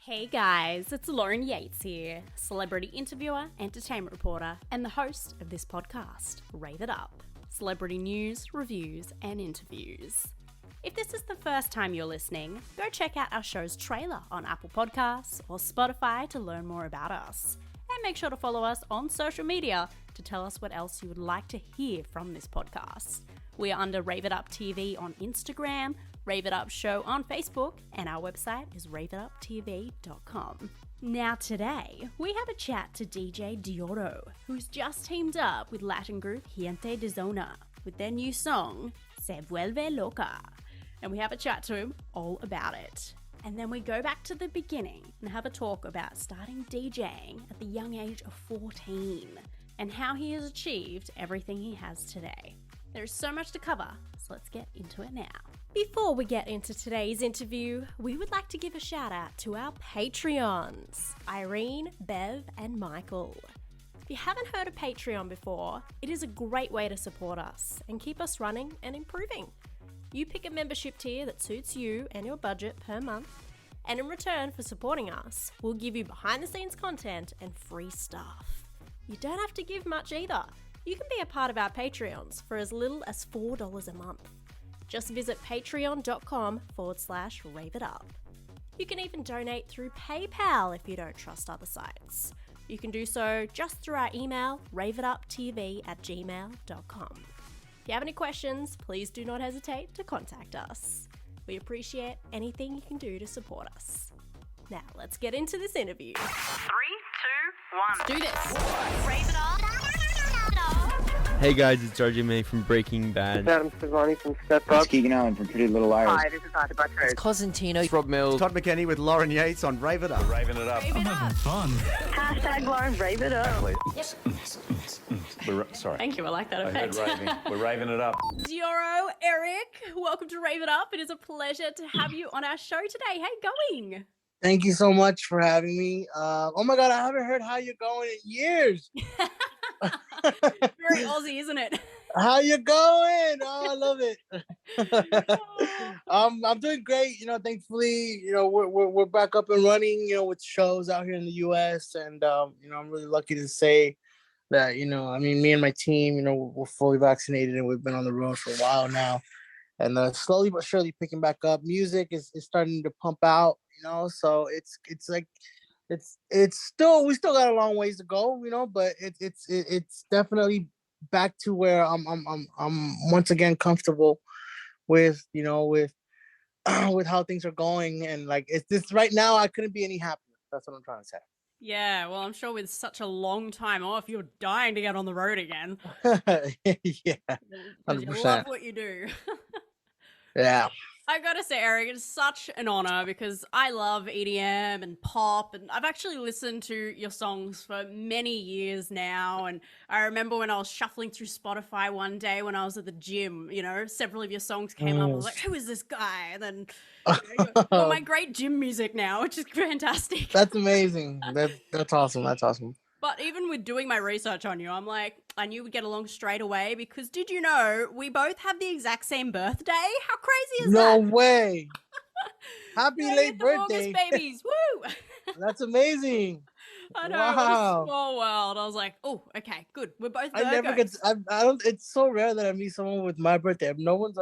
Hey guys, it's Lauren Yates here, celebrity interviewer, entertainment reporter, and the host of this podcast, Rave It Up, celebrity news, reviews, and interviews. If this is the first time you're listening, go check out our show's trailer on Apple Podcasts or Spotify to learn more about us. And make sure to follow us on social media to tell us what else you would like to hear from this podcast. We are under Rave It Up TV on Instagram, Rave It Up Show on Facebook, and our website is raveituptv.com. Now today, we have a chat to DJ Deorro, who's just teamed up with Latin group Gente De Zona with their new song, Se Vuelve Loca. And we have a chat to him all about it. And then we go back to the beginning and have a talk about starting DJing at the young age of 14 and how he has achieved everything he has today. There's so much to cover, so let's get into it now. Before we get into today's interview, we would like to give a shout out to our Patreons, Irene, Bev, and Michael. If you haven't heard of Patreon before, it is a great way to support us and keep us running and improving. You pick a membership tier that suits you and your budget per month, and in return for supporting us, we'll give you behind the scenes content and free stuff. You don't have to give much either. You can be a part of our Patreons for as little as $4 a month. Just visit patreon.com/raveitup. You can even donate through PayPal if you don't trust other sites. You can do so just through our email, raveituptv@gmail.com. If you have any questions, please do not hesitate to contact us. We appreciate anything you can do to support us. Now, let's get into this interview. 3, 2, 1. Let's do this. Rave it up. Hey guys, it's RJ May from Breaking Bad. Adam Savani from Step It's Up. Keegan Allen from Pretty Little Liars. Hi, this is Arthur Buttrose. Cosentino. Rob Mills. Todd McKenney with Lauren Yates on Rave It Up. Raving it up. Rave it up. Hashtag Lauren Rave It Up. Sorry. Thank you, I like that I heard effect. raving. We're raving it up. Deorro, Eric, welcome to Rave It Up. It is a pleasure to have you on our show today. How you going? Thank you so much for having me. Oh my God, I haven't heard how you're going in years. Very Aussie, isn't it? How you going? Oh, I love it. I'm doing great. Thankfully, we're back up and running, with shows out here in the U.S. And, I'm really lucky to say that, me and my team, we're fully vaccinated and we've been on the road for a while now. And slowly but surely picking back up. Music is starting to pump out, so it's like, we still got a long ways to go, but it's definitely back to where I'm once again comfortable with with how things are going, and like it's this right now I couldn't be any happier. That's what I'm trying to say. Yeah, well, I'm sure with such a long time off, you're dying to get on the road again. Yeah, 'Cause you 100%. love what you do. Yeah. I gotta say, Eric, it's such an honor because I love EDM and pop, and I've actually listened to your songs for many years now. And I remember when I was shuffling through Spotify one day when I was at the gym, several of your songs came up. I was like, who is this guy? And then you're on my great gym music now, which is fantastic. That's amazing. That's awesome. That's awesome. But even with doing my research on you, I'm like, I knew we'd get along straight away because did you know we both have the exact same birthday? How crazy is that? No way. Happy late 30th of birthday. August, babies. Woo! That's amazing. I know, Wow. what a small world. I was like, oh, okay, good. We're both Virgos. I never get. I don't. It's so rare that I meet someone with my birthday. No one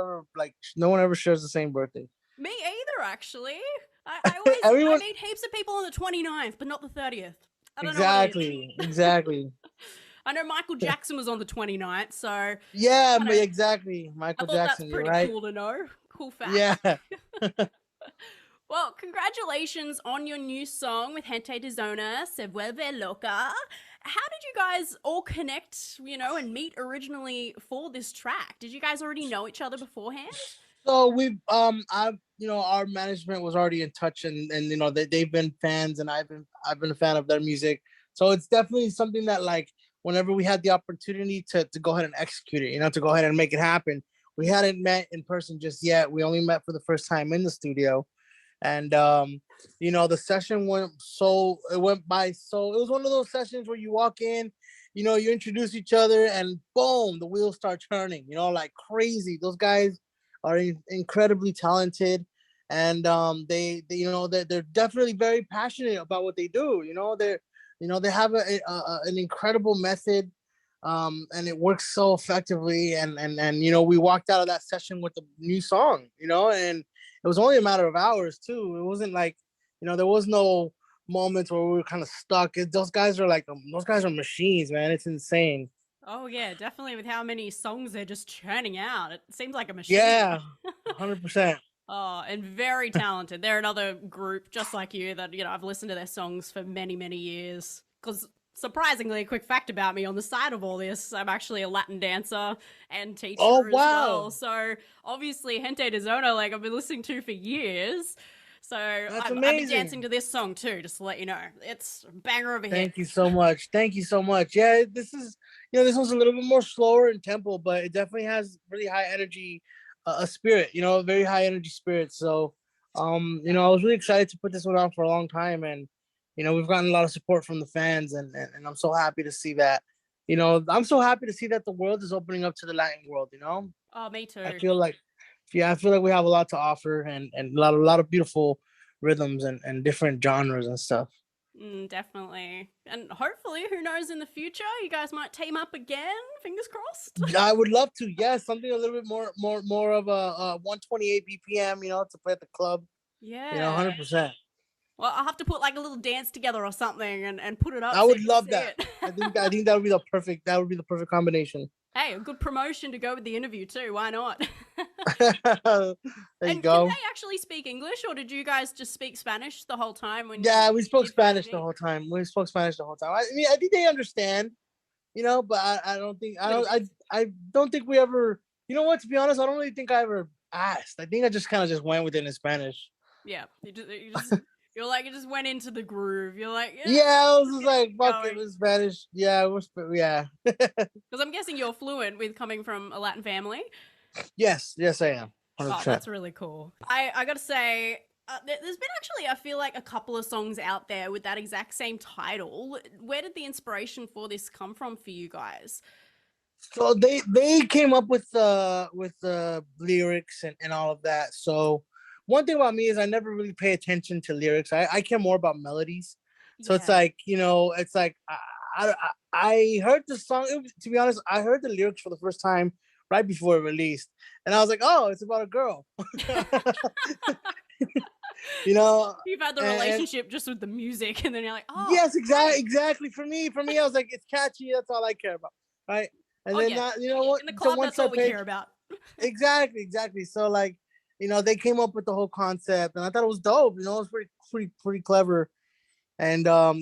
ever shares the same birthday. Me either, actually. I always I meet heaps of people on the 29th, but not the 30th. I don't know what it is. Exactly. I know Michael Jackson was on the 29th, so Yeah, I but don't- exactly. I Michael thought Jackson, that's you're pretty right. cool to know. Cool fact. Yeah. Well, congratulations on your new song with Gente De Zona, Se Vuelve Loca. How did you guys all connect, and meet originally for this track? Did you guys already know each other beforehand? So we've our management was already in touch, and they've been fans, and I've been a fan of their music. So it's definitely something that, like, whenever we had the opportunity to go ahead and execute it, to go ahead and make it happen. We hadn't met in person just yet. We only met for the first time in the studio. And the session went by. So it was one of those sessions where you walk in, you introduce each other, and boom, the wheels start turning, like crazy. Those guys are incredibly talented, and they they're definitely very passionate about what they do. They have an incredible method, and it works so effectively. And we walked out of that session with a new song, and it was only a matter of hours too. It wasn't like, there was no moments where we were kind of stuck. Those guys are machines, man. It's insane. Oh yeah, definitely. With how many songs they're just churning out, it seems like a machine. Yeah, 100%. Oh, and very talented. They're another group just like you that, I've listened to their songs for many, many years. Because surprisingly, a quick fact about me, on the side of all this, I'm actually a Latin dancer and teacher as well. So obviously, Gente De Zona, like, I've been listening to for years. So I've been dancing to this song too, just to let you know. It's a banger of a hit. Thank you so much. Thank you so much. Yeah, this one's a little bit more slower in tempo, but it definitely has really high energy, a spirit, very high energy spirit. So, I was really excited to put this one on for a long time, and we've gotten a lot of support from the fans, and I'm so happy to see that. I'm so happy to see that the world is opening up to the Latin world. Oh, me too. I feel like we have a lot to offer, and a lot of beautiful rhythms and different genres and stuff. Definitely. And hopefully, who knows, in the future, you guys might team up again. Fingers crossed. I would love to. Yes, something a little bit more of a 128 BPM, to play at the club. Yeah. 100%. Well, I'll have to put like a little dance together or something and put it up. I would love that. I think that would be the perfect combination. Hey, a good promotion to go with the interview too. Why not? There you go. Can they actually speak English, or did you guys just speak Spanish the whole time? We spoke Spanish the whole time. I mean, I think they understand, but I don't think we ever. You know what? To be honest, I don't really think I ever asked. I think I just kind of went with it in Spanish. Yeah, you just went into the groove. You're like, yeah, I was just like, fuck it, in Spanish. Yeah, yeah. Because I'm guessing you're fluent with coming from a Latin family. Yes, I am. 100%. Oh, that's really cool. I gotta say, there's been actually, I feel like, a couple of songs out there with that exact same title. Where did the inspiration for this come from for you guys? So they came up with the lyrics and all of that. So one thing about me is I never really pay attention to lyrics. I care more about melodies. So it's like, I heard the song. To be honest, I heard the lyrics for the first time right before it released, and I was like, oh, it's about a girl. You've had the relationship just with the music, and then you're like, oh, yes, exactly. For me, I was like, it's catchy. That's all I care about, right? And then what? In the club, that's all we care about. Exactly. So like, they came up with the whole concept, and I thought it was dope. It was pretty clever, and I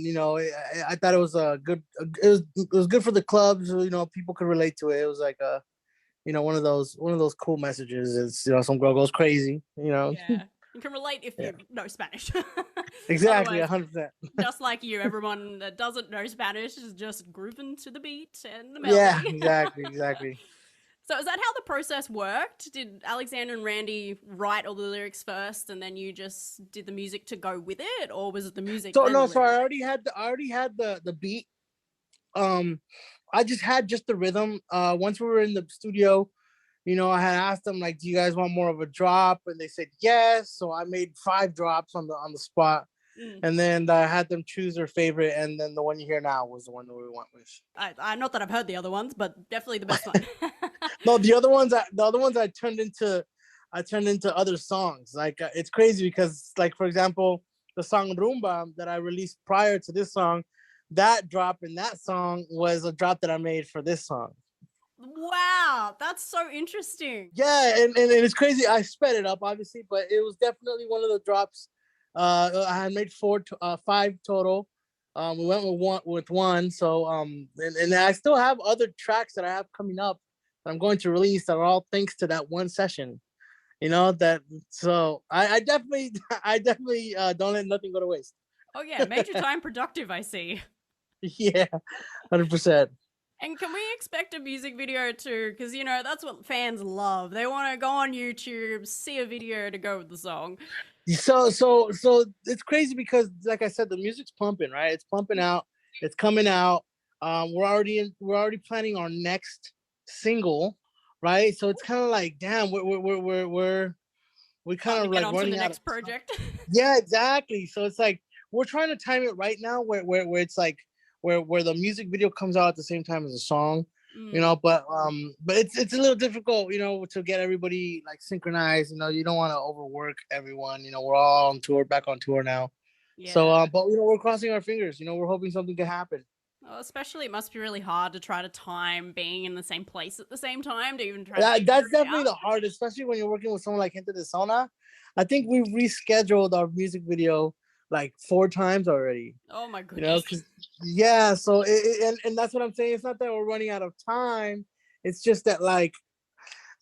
thought it was it was good for the clubs. People could relate to it. It was like one of those cool messages. It's some girl goes crazy. Yeah, you can relate if you know Spanish. Exactly, 100%. Just like you, everyone that doesn't know Spanish is just grooving to the beat and the melody. Yeah, exactly. So is that how the process worked? Did Alexander and Randy write all the lyrics first, and then you just did the music to go with it, or was it the music? So no, so I already had the beat. I just had the rhythm. Once we were in the studio, I had asked them, like, do you guys want more of a drop? And they said yes. So I made 5 drops on the spot. And then I had them choose their favorite, and then the one you hear now was the one that we went with. I not that I've heard the other ones, but definitely the best one. No, the other ones I turned into other songs. Like it's crazy because, like, for example, the song Rumba that I released prior to this song, that drop in that song was a drop that I made for this song. Wow, that's so interesting. Yeah, and it's crazy. I sped it up, obviously, but it was definitely one of the drops. I had made 5 total. We went with one. So and I still have other tracks that I have coming up that I'm going to release that are all thanks to that one session. So I definitely don't let nothing go to waste. Oh yeah, made your time productive, I see. Yeah, 100%. And can we expect a music video too? Because that's what fans love. They want to go on YouTube, see a video to go with the song. So it's crazy because, like I said, the music's pumping, right? It's pumping out. It's coming out. We're already planning our next single, right? So it's kind of like, damn, we're we kind to of get like on to the running out next of project. Yeah, exactly. So it's like we're trying to time it right now where it's like where the music video comes out at the same time as the song, but it's a little difficult, to get everybody like synchronized. You don't want to overwork everyone. We're all on tour, back on tour now. So Yeah. but we're crossing our fingers. We're hoping something can happen. Well, especially, it must be really hard to try to time being in the same place at the same time to even try to figure That's it definitely out. the hardest, especially when you're working with someone like Gente De Zona. I think we've rescheduled our music video like 4 times already. Oh my goodness. 'Cause yeah, so and that's what I'm saying. It's not that we're running out of time. It's just that like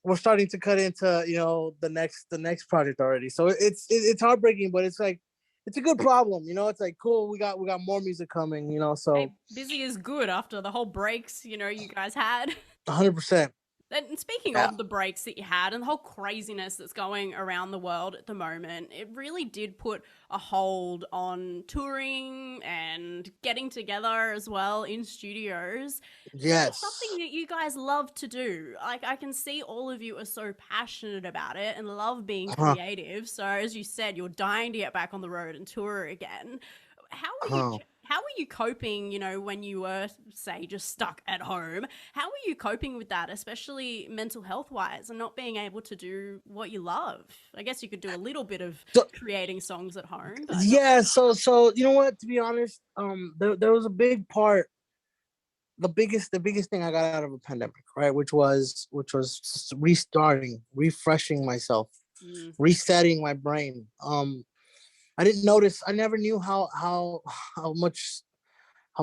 we're starting to cut into the next project already. So it's heartbreaking, but it's like it's a good problem. It's like cool. We got more music coming. So Hey, busy is good after the whole breaks, you guys had. 100%. And speaking Yeah. of the breaks that you had and the whole craziness that's going around the world at the moment, it really did put a hold on touring and getting together as well in studios. Yes. It's something that you guys love to do. Like, I can see all of you are so passionate about it and love being creative. So as you said, you're dying to get back on the road and tour again. How were you coping, when you were, say, just stuck at home? How were you coping with that, especially mental health wise, and not being able to do what you love? I guess you could do a little bit of creating songs at home. But Yeah, so you know what? To be honest, there was a big part. The biggest thing I got out of a pandemic, right? Which was restarting, refreshing myself, resetting my brain. I didn't notice. I never knew how much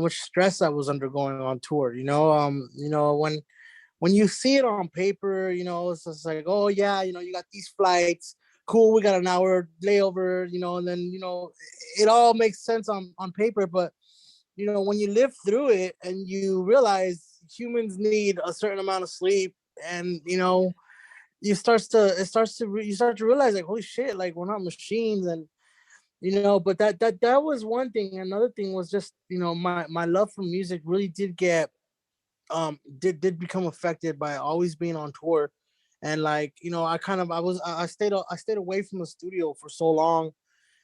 stress I was undergoing on tour. When you see it on paper, it's just like, oh yeah, you got these flights, cool. We got an hour layover, and then it all makes sense on paper. But when you live through it and you realize humans need a certain amount of sleep, and you start to realize like, holy shit, like we're not machines. And but that was one thing. Another thing was just my love for music really did get did become affected by always being on tour. And like I stayed away from the studio for so long,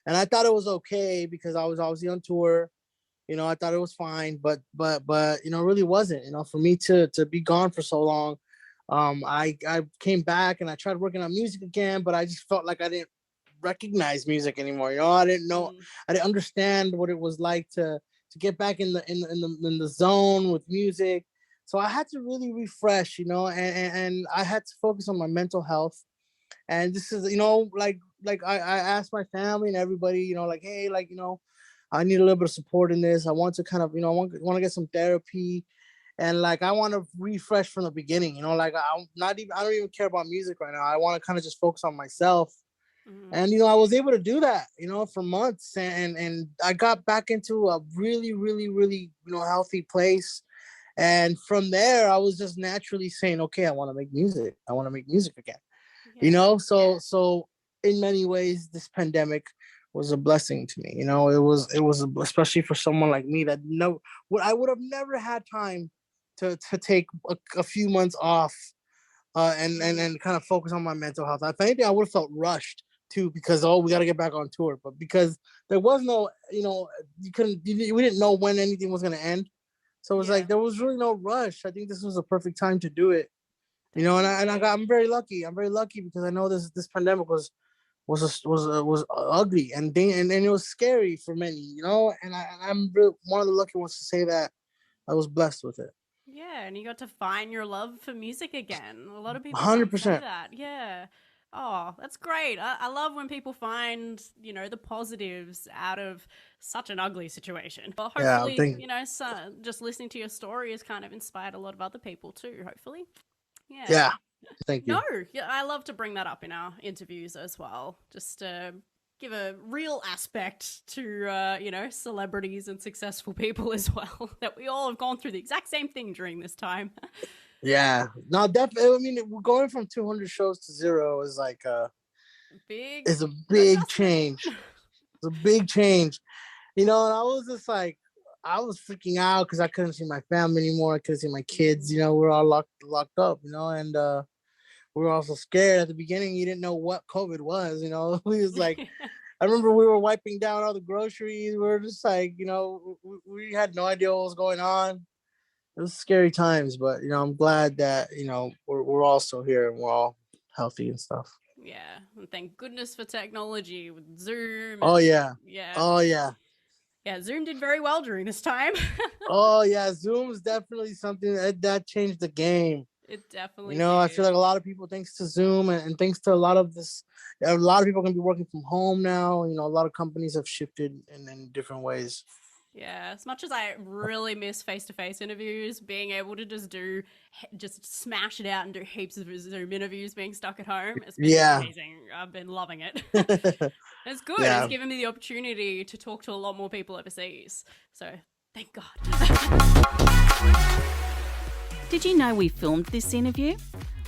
and I thought it was okay because I was obviously on tour. I thought it was fine, but it really wasn't. For me to be gone for so long, I came back and I tried working on music again, but I just felt like I didn't recognize music anymore. I didn't know, I didn't understand what it was like to get back in the zone with music. So I had to really refresh, and I had to focus on my mental health. And this is, like I asked my family and everybody, like, hey, like, I need a little bit of support in this. I want to kind of, I want to get some therapy, and like I want to refresh from the beginning. Like I don't even care about music right now. I want to kind of just focus on myself. And I was able to do that, for months, and I got back into a really, really, really, healthy place. And from there, I was just naturally saying, okay, I want to make music. I want to make music again. Yeah. So in many ways, this pandemic was a blessing to me. It was especially for someone like me that I would have never had time to take a few months off, and kind of focus on my mental health. If anything, I would have felt rushed too, because we got to get back on tour. But because there was no, we didn't know when anything was going to end. So it was like there was really no rush. I think this was a perfect time to do it. I'm very lucky. I'm very lucky because I know this pandemic was ugly and it was scary for many. And I'm really one of the lucky ones to say that I was blessed with it. Yeah, and you got to find your love for music again. A lot of people don't say 100%. that. Yeah. Oh, that's great. I love when people find, the positives out of such an ugly situation. Well, hopefully, just listening to your story has kind of inspired a lot of other people too, hopefully. Yeah. Yeah. Thank you. No, yeah, I love to bring that up in our interviews as well. Just to give a real aspect to, celebrities and successful people as well, that we all have gone through the exact same thing during this time. Yeah. No, definitely. I mean, going from 200 shows to 0 is like is a big change. It's a big change. And I was just like, I was freaking out because I couldn't see my family anymore. I couldn't see my kids. We're all locked up. And we were also scared at the beginning. You didn't know what COVID was, you know. We was like, I remember we were wiping down all the groceries. We were just like, you know, we had no idea what was going on. It was scary times, but you know, I'm glad that, you know, we're all still here and we're all healthy and stuff. Yeah, and thank goodness for technology with Zoom. Oh yeah. Yeah. Oh yeah. Yeah, Zoom did very well during this time. Oh yeah. Zoom's definitely something that changed the game. It definitely You know, I did. feel like a lot of people, thanks to Zoom and thanks to a lot of this, a lot of people can be working from home now. You know, a lot of companies have shifted in different ways. Yeah, as much as I really miss face-to-face interviews, being able to just smash it out and do heaps of Zoom interviews being stuck at home, it's been Yeah. amazing. I've been loving it. It's good. Yeah. It's given me the opportunity to talk to a lot more people overseas. So, thank God. Did you know we filmed this interview?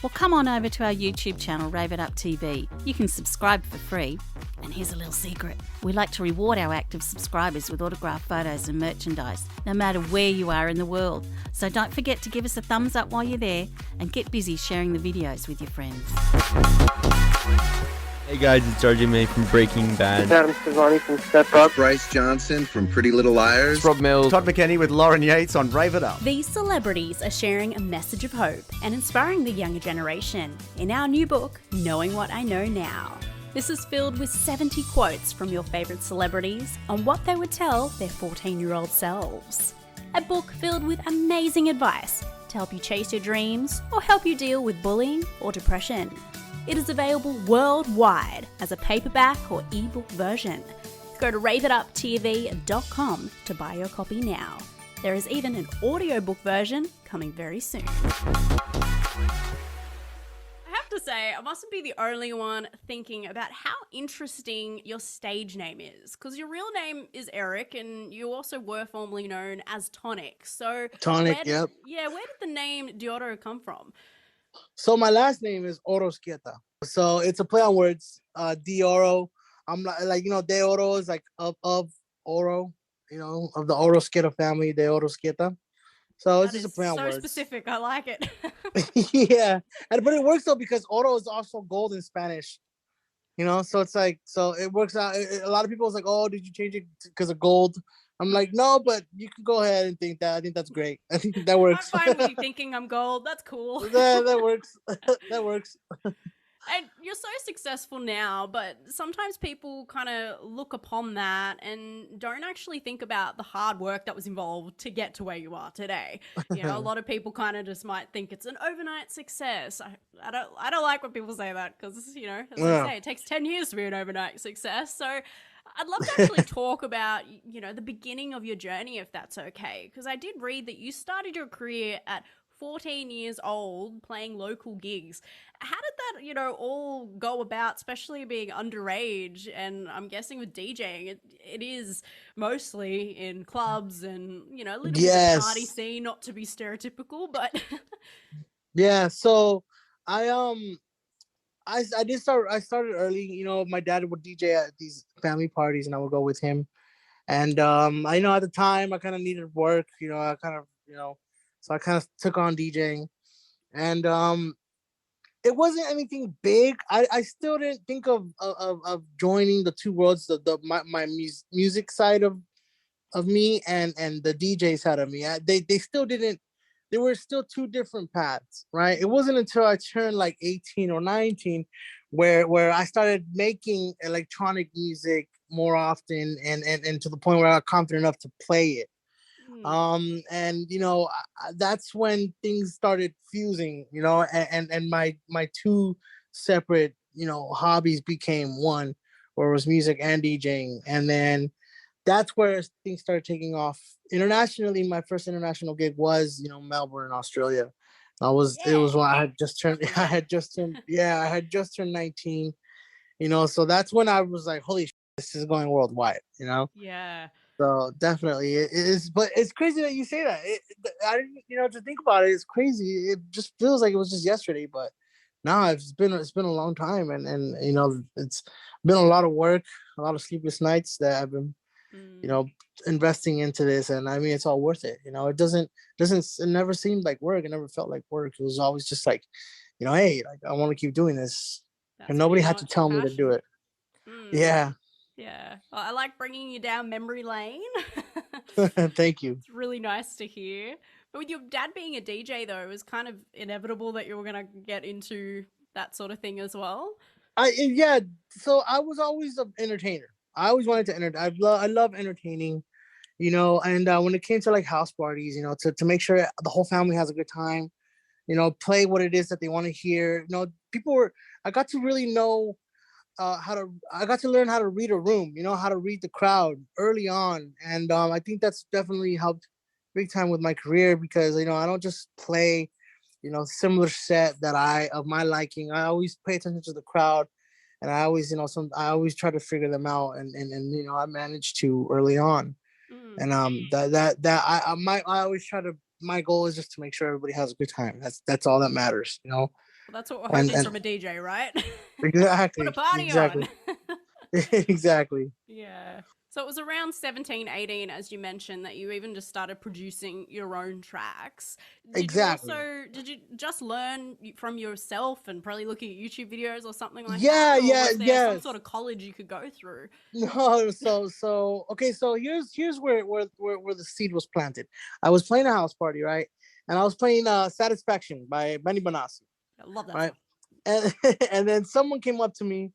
Well, come on over to our YouTube channel, Rave It Up TV. You can subscribe for free. And here's a little secret. We like to reward our active subscribers with autographed photos and merchandise, no matter where you are in the world. So don't forget to give us a thumbs up while you're there and get busy sharing the videos with your friends. Hey guys, it's RJ May from Breaking Bad. Adam Savani from Step Up. Bryce Johnson from Pretty Little Liars. Rob Mills. Todd McKenney with Lauren Yates on Rave It Up. These celebrities are sharing a message of hope and inspiring the younger generation in our new book, Knowing What I Know Now. This is filled with 70 quotes from your favourite celebrities on what they would tell their 14-year-old selves. A book filled with amazing advice to help you chase your dreams or help you deal with bullying or depression. It is available worldwide as a paperback or ebook version. Go to raveituptv.com to buy your copy now. There is even an audiobook version coming very soon. I have to say, I mustn't be the only one thinking about how interesting your stage name is, because your real name is Eric and you also were formerly known as Tonic. So Tonic, where did the name Deorro come from? So my last name is Orosquieta. So it's a play on words. Deorro. I'm like you know, Deorro is like of Oro, you know, of the Orosquieta family, De Orosquieta. So it's That just a is play on so words. specific. I like it. Yeah, but it works though because oro is also gold in Spanish. You know, so it's like it works out. A lot of people is like, oh, did you change it because of gold? I'm like, no, but you can go ahead and think that. I think that's great. I think that works. I'm fine with you thinking I'm gold. That's cool. that works. That works. And you're so successful now, but sometimes people kind of look upon that and don't actually think about the hard work that was involved to get to where you are today. You know, a lot of people kind of just might think it's an overnight success. I don't like when people say that because, you know, as I say, it takes 10 years to be an overnight success. So I'd love to actually talk about, you know, the beginning of your journey, if that's okay. Because I did read that you started your career at 14 years old playing local gigs. How did that, you know, all go about, especially being underage? And I'm guessing with DJing, it is mostly in clubs and, you know, a little bit of party scene, not to be stereotypical, but yeah. So I started early. You know, my dad would DJ at these family parties and I would go with him. And I know at the time I kind of needed work, you know, so I kind of took on DJing, and it wasn't anything big. I still didn't think of joining the two worlds, my music side of me and the DJ side of me. They still didn't. They were still two different paths, right? It wasn't until I turned like 18 or 19 where I started making electronic music more often and to the point where I got confident enough to play it. And you know, that's when things started fusing, you know, and my two separate, you know, hobbies became one, where it was music and DJing. And then that's where things started taking off internationally. My first international gig was, you know, Melbourne, Australia. It was when I had just turned 19, you know, so that's when I was like, holy shit, this is going worldwide, you know? yeah. So definitely it is, but it's crazy that you say that. I didn't, you know, to think about it, it's crazy. It just feels like it was just yesterday, but no, it's been a long time, and you know, it's been a lot of work, a lot of sleepless nights that I've been, you know, investing into this, and I mean, it's all worth it. You know, it never seemed like work. It never felt like work. It was always just like, hey, like I want to keep doing this, That's and when nobody you know had to it's your tell me to do passion. it. Mm, Yeah, yeah. Well, I like bringing you down memory lane. thank you. It's really nice to hear. But with your dad being a DJ, though, it was kind of inevitable that you were going to get into that sort of thing as well. Yeah. So I was always an entertainer. I always wanted to I love entertaining, and when it came to like house parties, to make sure the whole family has a good time, play what it is that they want to hear. I got to really know I got to learn how to read a room, how to read the crowd early on. And I think that's definitely helped big time with my career because, I don't just play, similar set of my liking. I always pay attention to the crowd, and I always, I always try to figure them out. And I managed to early on. And I always try to, my goal is just to make sure everybody has a good time. That's all that matters. Well, that's what we're And, hoping from a DJ, right? Put a exactly, party exactly, on. exactly. Yeah. So it was around 17, 18, as you mentioned, that you even just started producing your own tracks. Exactly. Did you just learn from yourself and probably looking at YouTube videos or something like Yeah, that? Or yeah, was there some yes. sort of college you could go through? No, okay, so here's where the seed was planted. I was playing a house party, right? And I was playing Satisfaction by Benny Benassi. I love that right? song. And then someone came up to me.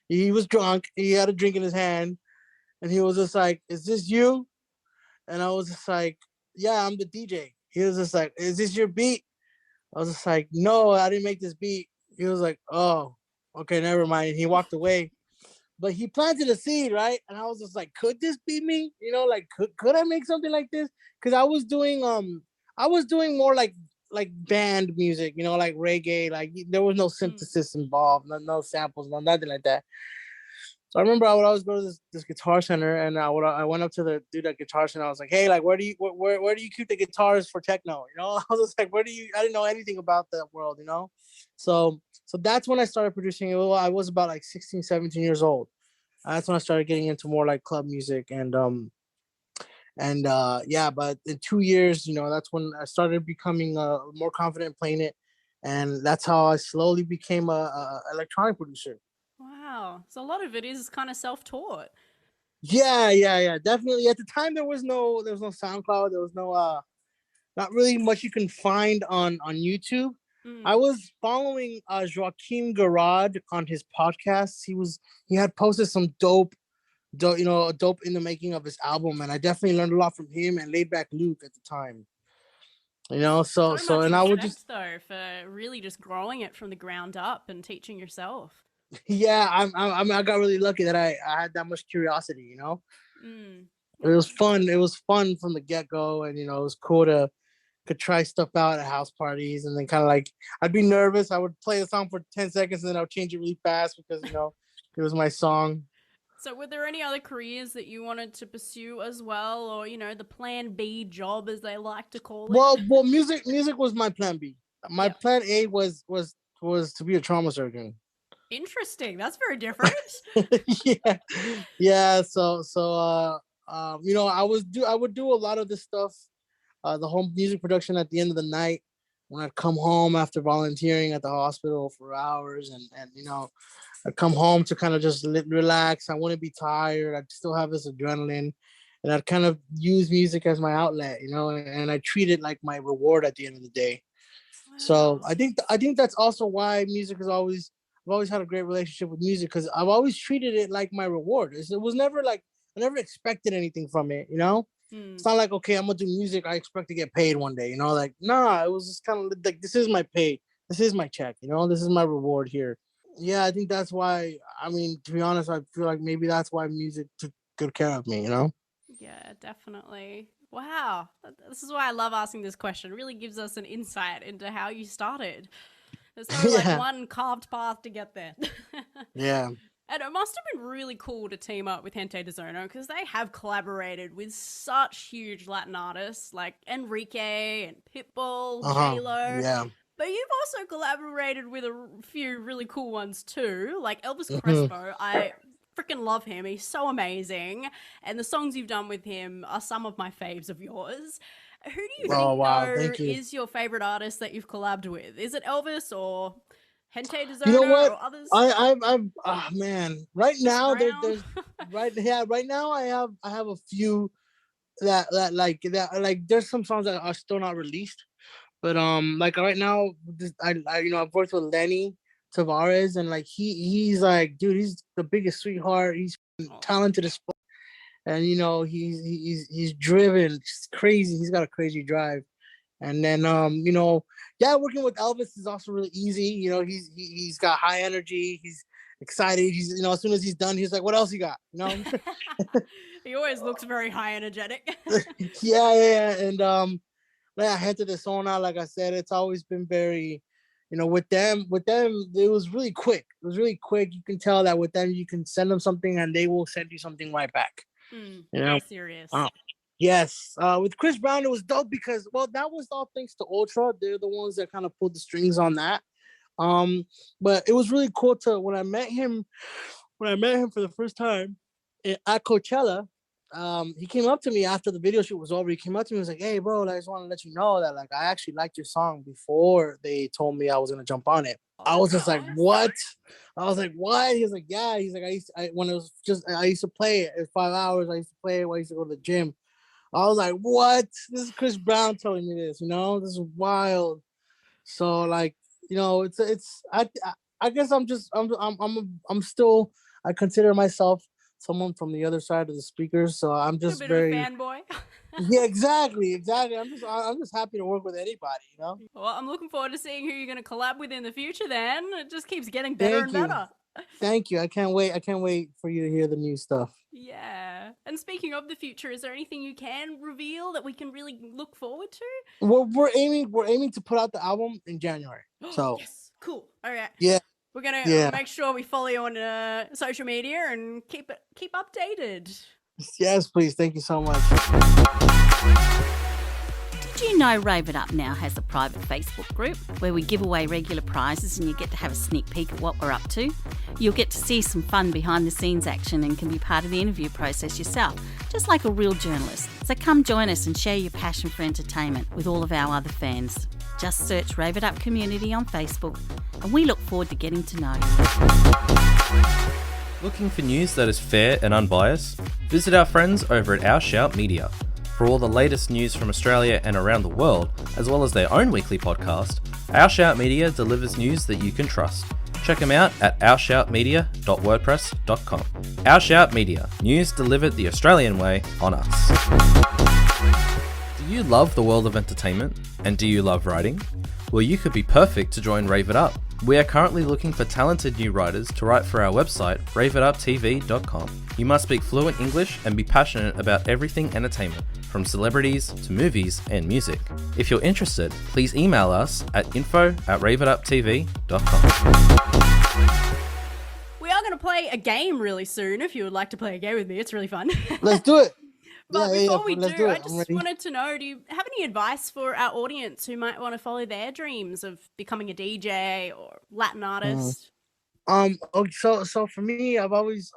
He was drunk. He had a drink in his hand, and he was just like, "Is this you?" And I was just like, "Yeah, I'm the DJ." He was just like, "Is this your beat?" I was just like, "No, I didn't make this beat." He was like, "Oh, okay, never mind." And he walked away. But he planted a seed, right? And I was just like, "Could this be me? Like could I make something like this?" Because I was doing more like band music, like reggae. Like there was no synthesis involved, no samples, no nothing like that. So I remember I would always go to this guitar center, and I went up to the dude at guitar center. I was like, "Hey, like where do you keep the guitars for techno?" I was just like, I didn't know anything about that world. So that's when I started producing. I was about like 16, 17 years old. That's when I started getting into more like club music, and yeah, but in 2 years, that's when I started becoming more confident playing it, and that's how I slowly became a electronic producer. Wow. So a lot of it is kind of self-taught. Yeah, definitely. At the time, there was no SoundCloud, there was no not really much you can find on YouTube. I was following Joaquim Garad on his podcast. He had posted some dope, dope in the making of his album, and I definitely learned a lot from him and Laid Back Luke at the time. So Much and I would respect just though for really just growing it from the ground up and teaching yourself. yeah, I got really lucky that I had that much curiosity. Mm. It was fun. It was fun from the get go, and it was cool to could try stuff out at house parties, and then kind of like I'd be nervous. I would play a song for 10 seconds, and then I'll change it really fast because it was my song. So were there any other careers that you wanted to pursue as well, or the plan B job as they like to call it? Well, music was my plan B. My plan A was to be a trauma surgeon. Interesting. That's very different. Yeah. So I would do a lot of this stuff, the home music production at the end of the night when I'd come home after volunteering at the hospital for hours, and I'd come home to kind of just relax. I wouldn't be tired. I'd still have this adrenaline, and I'd kind of use music as my outlet, and I treat it like my reward at the end of the day. Wow. So I think that's also why I've always had a great relationship with music, because I've always treated it like my reward. It was never like I never expected anything from it. It's not like, okay, I'm gonna do music, I expect to get paid one day. Like, nah, it was just kind of like, this is my pay, this is my check. This is my reward here. Yeah, I think that's why. I mean, to be honest, I feel like maybe that's why music took good care of me. Yeah, definitely. Wow. This is why I love asking this question. It really gives us an insight into how you started. There's no like one carved path to get there. Yeah. And it must have been really cool to team up with Gente De Zona, because they have collaborated with such huge Latin artists like Enrique and Pitbull, J-Lo. Yeah. But you've also collaborated with a few really cool ones too, like Elvis Crespo. I freaking love him. He's so amazing. And the songs you've done with him are some of my faves of yours. Who do you Oh think wow, though thank you. is your favorite artist that you've collabed with? Is it Elvis or Gente De Zona You know what? or others? Oh man, right now there's right now I have a few that there's some songs that are still not released, but like right now I I've worked with Lenny Tavares, and like he's like, dude, he's the biggest sweetheart. He's talented as fuck, and he's driven. It's crazy. He's got a crazy drive. And then yeah, working with Elvis is also really easy. He's got high energy. He's excited. He's as soon as he's done, he's like, what else you got? He always looks very high energetic. Yeah. And yeah, Gente De Zona, like I said, it's always been very, with them, it was really quick. It was really quick. You can tell that with them, you can send them something and they will send you something right back. Very serious. Yes. With Chris Brown, it was dope because, well, that was all thanks to Ultra. They're the ones that kind of pulled the strings on that. But it was really cool when I met him for the first time at Coachella. He came up to me after the video shoot was over. He came up to me and was like, hey, bro, I just want to let you know that, like, I actually liked your song before they told me I was going to jump on it. I was just like, what? I was like, what? He was like, yeah. He's like, I used to play it at 5 hours. I used to play it when I used to go to the gym. I was like, what? This is Chris Brown telling me this, this is wild. So like, I guess I'm still, I consider myself someone from the other side of the speakers. So I'm just a bit of a fanboy. Yeah, exactly. I'm just happy to work with anybody, Well, I'm looking forward to seeing who you're going to collab with in the future then. It just keeps getting better and better. Thank you. I can't wait for you to hear the new stuff. Yeah. And speaking of the future, is there anything you can reveal that we can really look forward to? We're aiming to put out the album in January. So yes, cool. All right. Yeah. We're gonna make sure we follow you on social media and keep updated. Yes, please. Thank you so much. Did you know Rave It Up now has a private Facebook group where we give away regular prizes and you get to have a sneak peek at what we're up to? You'll get to see some fun behind the scenes action and can be part of the interview process yourself, just like a real journalist. So come join us and share your passion for entertainment with all of our other fans. Just search Rave It Up Community on Facebook and we look forward to getting to know you. Looking for news that is fair and unbiased? Visit our friends over at Our Shout Media. For all the latest news from Australia and around the world, as well as their own weekly podcast, Our Shout Media delivers news that you can trust. Check them out at ourshoutmedia.wordpress.com. Our Shout Media, news delivered the Australian way on us. Do you love the world of entertainment? And do you love writing? Well, you could be perfect to join Rave It Up. We are currently looking for talented new writers to write for our website, raveituptv.com. You must speak fluent English and be passionate about everything entertainment, from celebrities to movies and music. If you're interested, please email us at info@raveituptv.com. We are going to play a game really soon. If you would like to play a game with me, it's really fun. Let's do it. But before we do, I just wanted to know, do you have any advice for our audience who might want to follow their dreams of becoming a DJ or Latin artist? So for me, I've always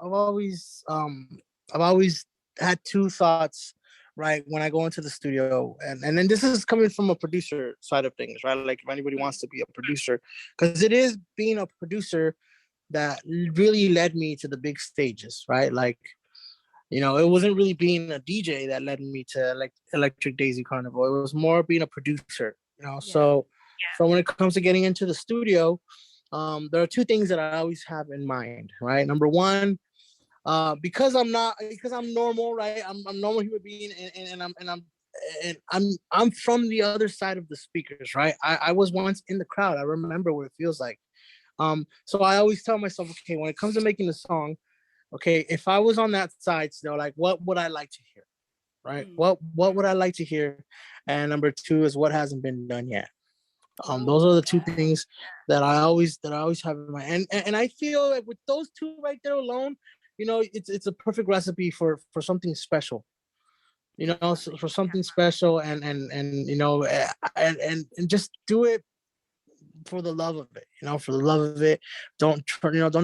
had two thoughts, right, when I go into the studio, and then this is coming from a producer side of things, right? Like if anybody wants to be a producer, because it is being a producer that really led me to the big stages, right? Like, it wasn't really being a DJ that led me to like Electric Daisy Carnival. It was more being a producer, So when it comes to getting into the studio, there are two things that I always have in mind, right? Number one, because I'm normal, right? I'm a normal human being, and I'm from the other side of the speakers, right? I was once in the crowd. I remember what it feels like. So I always tell myself, okay, when it comes to making a song, okay, if I was on that side still, like, what would I like to hear, right? What would I like to hear? And number two is what hasn't been done yet. Those are the two things that I always have in mind. And I feel like with those two right there alone, it's a perfect recipe for something special. For something special, and just do it for the love of it, for the love of it. Don't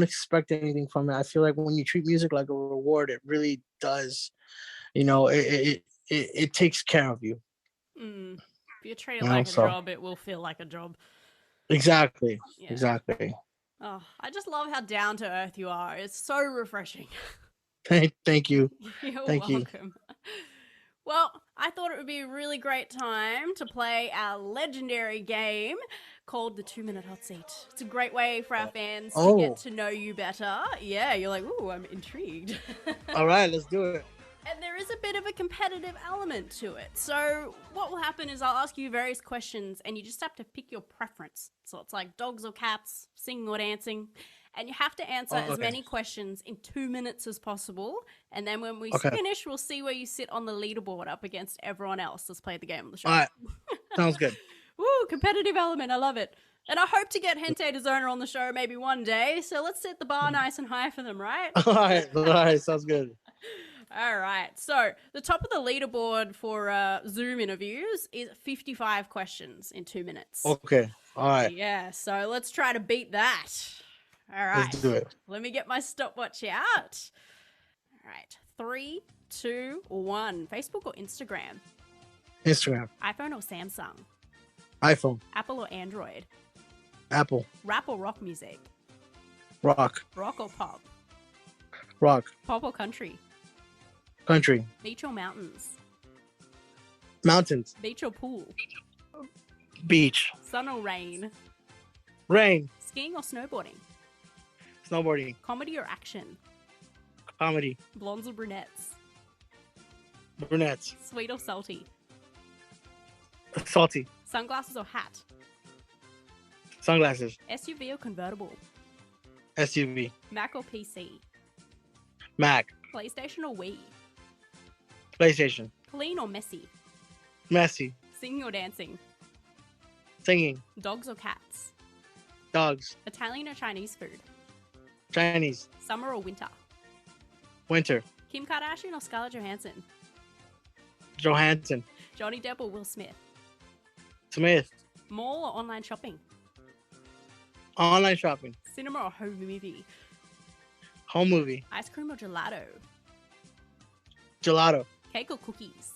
expect anything from it. I feel like when you treat music like a reward, it really does, it takes care of you. If you treat it You like know, a so- job, it will feel like a job. Exactly. Yeah. Exactly. Oh, I just love how down to earth you are. It's so refreshing. Thank you. You're Thank you. welcome. Well, I thought it would be a really great time to play our legendary game called the 2-Minute Hot Seat. It's a great way for our fans to Oh. get to know you better. Yeah, you're like, ooh, I'm intrigued. All right, let's do it. And there is a bit of a competitive element to it. So what will happen is I'll ask you various questions and you just have to pick your preference. So it's like dogs or cats, singing or dancing. And you have to answer as many questions in 2 minutes as possible. And then when we finish, we'll see where you sit on the leaderboard up against everyone else that's played the game on the show. All right. Sounds good. Woo, competitive element. I love it. And I hope to get Gente De Zona on the show maybe one day. So let's set the bar nice and high for them, right? All right. Sounds good. All right. So the top of the leaderboard for Zoom interviews is 55 questions in 2 minutes. Okay. All right. Yeah. So let's try to beat that. All right. Let's do it. Let me get my stopwatch out. All right. 3, 2, 1. Facebook or Instagram? Instagram. iPhone or Samsung? iPhone. Apple or Android? Apple. Rap or rock music? Rock. Rock or pop? Rock. Pop or country? Country. Beach or mountains? Mountains. Beach or pool? Beach. Sun or rain? Rain. Skiing or snowboarding? Snowboarding. Comedy or action? Comedy. Blondes or brunettes? Brunettes. Sweet or salty? Salty. Sunglasses or hat? Sunglasses. SUV or convertible? SUV. Mac or PC? Mac. PlayStation or Wii? PlayStation. Clean or messy? Messy. Singing or dancing? Singing. Dogs or cats? Dogs. Italian or Chinese food? Chinese. Summer or winter? Winter. Kim Kardashian or Scarlett Johansson? Johansson. Johnny Depp or Will Smith? Smith. Mall or online shopping? Online shopping. Cinema or home movie? Home movie. Ice cream or gelato? Gelato. Cake or cookies?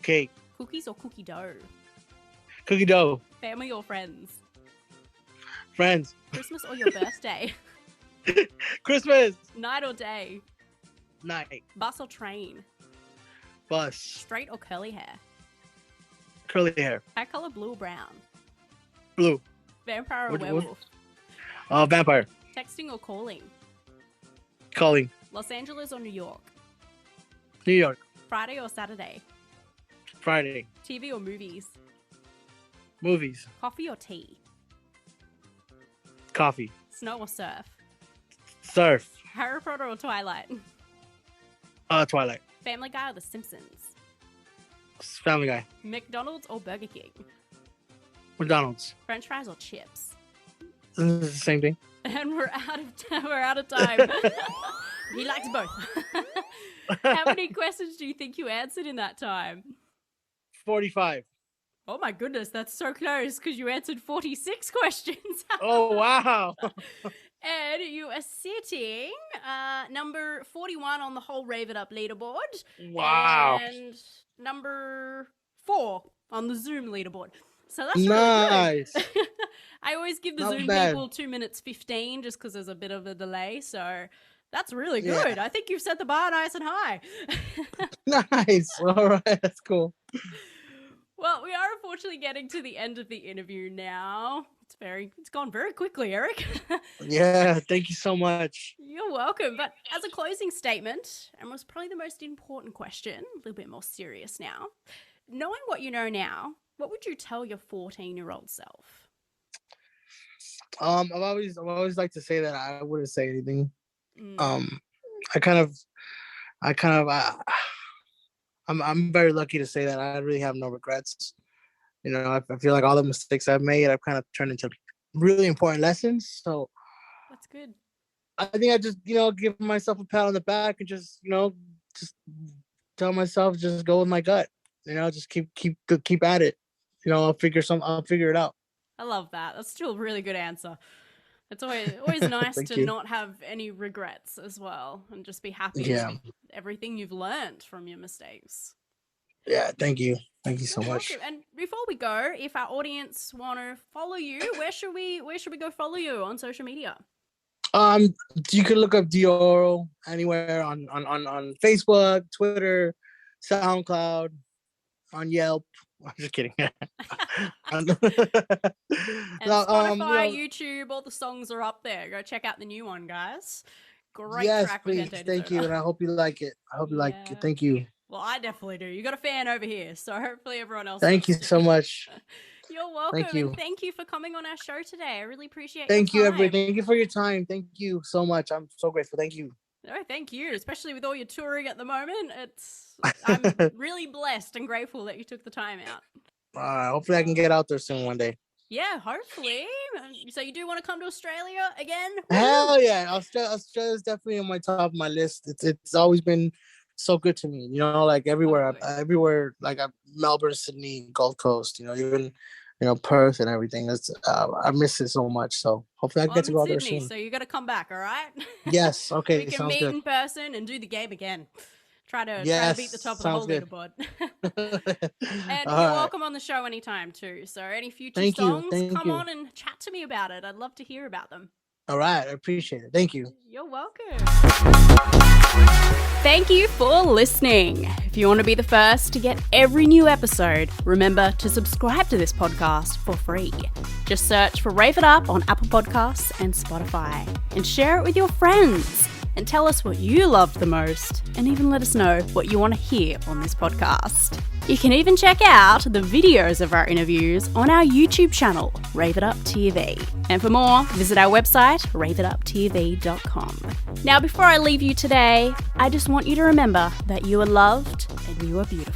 Cake. Cookies or cookie dough? Cookie dough. Family or friends? Friends. Christmas or your birthday? Christmas. Night or day? Night. Bus or train? Bus. Straight or curly hair? Curly hair. Hair color blue or brown? Blue. Vampire or What- werewolf? Vampire. Texting or calling? Calling. Los Angeles or New York? New York. Friday or Saturday? Friday. TV or movies? Movies. Coffee or tea? Coffee. Snow or surf? Surf. Harry Potter or Twilight? Twilight. Family Guy or The Simpsons? Family Guy. McDonald's or Burger King? McDonald's. French fries or chips? This is the same thing. And we're out of time. He likes both. How many questions do you think you answered in that time? 45. Oh my goodness, that's so close because you answered 46 questions. Oh, wow. And you are sitting number 41 on the whole Rave It Up leaderboard. Wow. And number 4 on the Zoom leaderboard. So that's nice. really good. I always give the Not Zoom bad. people 2 minutes 15 just because there's a bit of a delay. So that's really good. I think you've set the bar nice and high. Nice. All right. That's cool. Well, we are unfortunately getting to the end of the interview now. It's gone very quickly, Eric. Yeah. Thank you so much. You're welcome. But as a closing statement, and was probably the most important question, a little bit more serious now, knowing what you know now, what would you tell your 14-year-old self? I've always liked to say that I wouldn't say anything. Mm. I'm very lucky to say that I really have no regrets. You know, I feel like all the mistakes I've made, I've kind of turned into really important lessons. So That's good. I think I just, give myself a pat on the back and just tell myself, just go with my gut. Just keep at it. I'll figure it out. I love that. That's still a really good answer. It's always nice Thank to you. not have any regrets as well and just be happy Yeah. with everything you've learned from your mistakes. Yeah, thank you. Thank you so much. Welcome. And before we go, if our audience want to follow you, where should we go follow you on social media? You can look up Deorro anywhere on Facebook, Twitter, SoundCloud, on Yelp. I'm just kidding. And Spotify, YouTube, all the songs are up there. Go check out the new one, guys. Great track with Gente De Zona. Thank you, and I hope you like it. I hope you like it. Thank you. Well, I definitely do. You got a fan over here, so hopefully everyone else. Thank you so much. You're welcome. Thank you. And thank you for coming on our show today. I really appreciate. Thank you, everybody. Thank you for your time. Thank you so much. I'm so grateful. Thank you. No, thank you. Especially with all your touring at the moment, I'm really blessed and grateful that you took the time out. Hopefully, I can get out there soon one day. Yeah, hopefully. So you do want to come to Australia again? Hell yeah! Australia's definitely on my top of my list. It's always been so good to me. You know, like everywhere, like Melbourne, Sydney, Gold Coast. You know, even Perth and everything. I miss it so much. So hopefully I get to go out there soon. So you got to come back, all right? Yes. Okay. We can sounds meet good. in person and do the game again. Try to beat the top of the whole leaderboard. And you're welcome on the show anytime too. So any future songs, come on and chat to me about it. I'd love to hear about them. All right, I appreciate it. Thank you. You're welcome. Thank you for listening. If you want to be the first to get every new episode, remember to subscribe to this podcast for free. Just search for Rave It Up on Apple Podcasts and Spotify and share it with your friends. And tell us what you loved the most, and even let us know what you want to hear on this podcast. You can even check out the videos of our interviews on our YouTube channel, Rave It Up TV. And for more, visit our website, raveituptv.com. Now, before I leave you today, I just want you to remember that you are loved and you are beautiful.